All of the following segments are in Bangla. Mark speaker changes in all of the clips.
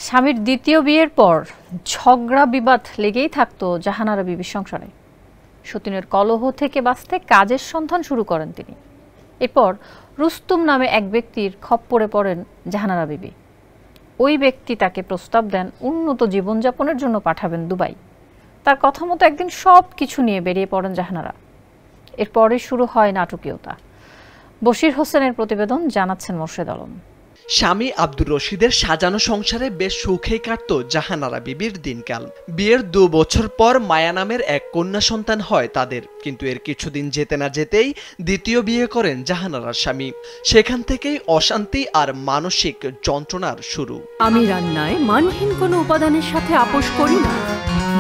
Speaker 1: স্বামীর দ্বিতীয় বিয়ের পর ঝগড়া বিবাদ লেগেই থাকতো জাহানারা বিবির সংসারে। সতীনের কলহ থেকে বাঁচতে কাজের সন্ধান শুরু করেন তিনি। এরপর রুস্তুম নামে এক ব্যক্তির খপ্পরে পড়েন জাহানারা বিবি। ওই ব্যক্তি তাকে প্রস্তাব দেন উন্নত জীবনযাপনের জন্য পাঠাবেন দুবাই। তার কথা মতো একদিন সব কিছু নিয়ে বেরিয়ে পড়েন জাহানারা। এরপরে শুরু হয় নাটকীয়তা। বশির হোসেনের প্রতিবেদন, জানাচ্ছেন মোর্শেদ আলম।
Speaker 2: স্বামী আব্দুর রশিদের সাজানো সংসারে বেশ সুখেই কাটত জাহানারা বিবির দিনকাল। বিয়ের 2 বছর পর মায়া নামের এক কন্যা সন্তান হয় তাদের। কিন্তু এর কিছুদিন যেতে না যেতেই দ্বিতীয় বিয়ে করেন জাহানারার স্বামী। সেখান থেকেই অশান্তি আর মানসিক যন্ত্রণার শুরু।
Speaker 3: আমি রান্নায় মানহীন কোনো উপাদানের সাথে আপোষ করি না।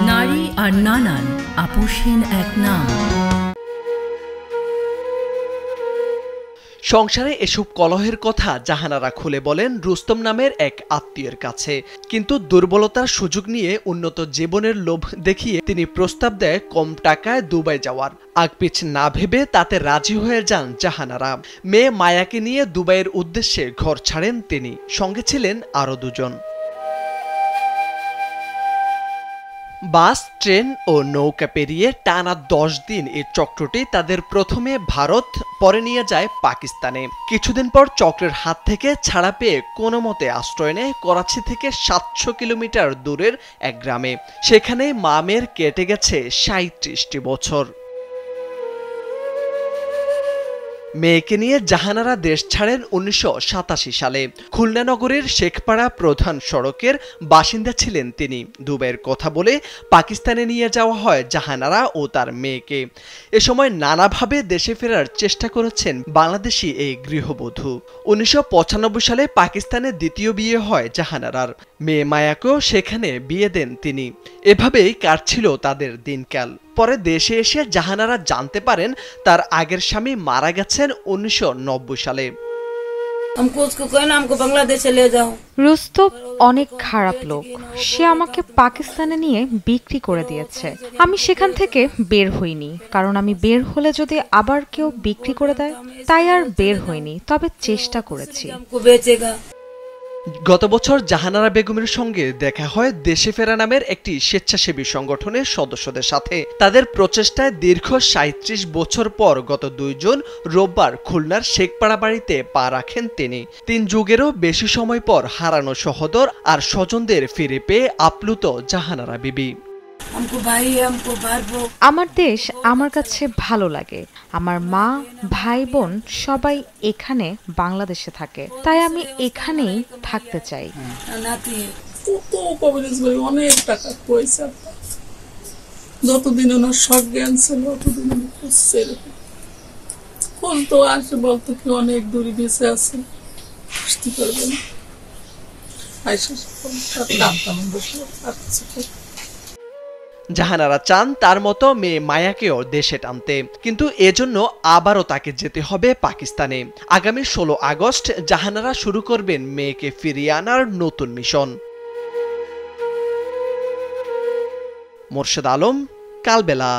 Speaker 3: নারী আর নানান আপোষহীন এক নাম।
Speaker 2: সংসারে এসব কলহের কথা জাহানারা খুলে বলেন রুস্তম নামের এক আত্মীয়ের কাছে। কিন্তু দুর্বলতার সুযোগ নিয়ে উন্নত জীবনের লোভ দেখিয়ে তিনি প্রস্তাব দেয় কম টাকায় দুবাই যাওয়ার। আগপিছ না ভেবে তাতে রাজি হয়ে যান জাহানারা। মেয়ে মায়াকে নিয়ে দুবাইয়ের উদ্দেশ্যে ঘর ছাড়েন তিনি। সঙ্গে ছিলেন আরও 2 জন। বাস, ট্রেন ও নৌকা পেরিয়ে টানা 10 দিন এই চক্রটি তাদের প্রথমে ভারত, পরে নিয়ে যায় পাকিস্তানে। কিছুদিন পর চক্রের হাত থেকে ছাড়া পেয়ে কোনো মতে আশ্রয় নেয় করাচি থেকে 700 কিলোমিটার দূরের এক গ্রামে। সেখানে মা মেয়ের কেটে গেছে 37টি বছর। মেয়েকে নিয়ে জাহানারা দেশ ছাড়েন 1987 সালে। খুলনা নগরীর শেখপাড়া প্রধান সড়কের বাসিন্দা ছিলেন তিনি। দুবাইয়ের কথা বলে পাকিস্তানে নিয়ে যাওয়া হয় জাহানারা ও তার মেয়েকে। এ সময় নানাভাবে দেশে ফেরার চেষ্টা করেছেন বাংলাদেশি এই গৃহবধূ। 1995 সালে পাকিস্তানে দ্বিতীয় বিয়ে হয় জাহানারার। মেয়ে মায়াকেও সেখানে বিয়ে দেন তিনি। এভাবেই কাটছিল তাদের দিনকাল। পরে দেশে এসে জাহানারা জানতে পারেন তার আগের স্বামী মারা গেছেন 1990 সালে।
Speaker 4: রুস্তম অনেক খারাপ লোক। সে আমাকে পাকিস্তানে নিয়ে বিক্রি করে দিয়েছে। আমি সেখান থেকে বের হইনি, কারণ আমি বের হলে যদি আবার কেউ বিক্রি করে দেয়, তাই আর বের হইনি। তবে চেষ্টা করেছি।
Speaker 2: গত বছর জাহানারা বেগমের সঙ্গে দেখা হয় দেশে ফেরা নামের একটি স্বেচ্ছাসেবী সংগঠনের সদস্যদের সাথে। তাদের প্রচেষ্টায় দীর্ঘ 37 বছর পর গত 2 জুন রোববার খুলনার শেখপাড়া বাড়িতে পা রাখেন তিনি। 3 যুগেরও বেশি সময় পর হারানো সহোদর আর স্বজনদের ফিরে পেয়ে আপ্লুত জাহানারা বিবি।
Speaker 4: আমার দেশ আমার কাছে ভালো লাগে। আমার মা, ভাই, বোন সবাই এখানে বাংলাদেশে থাকে, তাই আমি এখানেই থাকতে চাই।
Speaker 5: অনেক টাকা পয়সা, যতদিন ওনার শখ জ্ঞান ছিল ততদিন খুঁজছে। খোঁজ তো আসে, বলতো কি অনেক দূরে দেশে আছে, আসতে পারবে না।
Speaker 2: জাহানারা চান তার মতো মেয়ে মায়াকেও দেশে টানতে, কিন্তু এজন্য আবারও তাকে যেতে হবে পাকিস্তানে। আগামী 16 আগস্ট জাহানারা শুরু করবেন মেয়েকে ফিরিয়ে আনার নতুন মিশন। মোর্শেদ আলম, কালবেলা।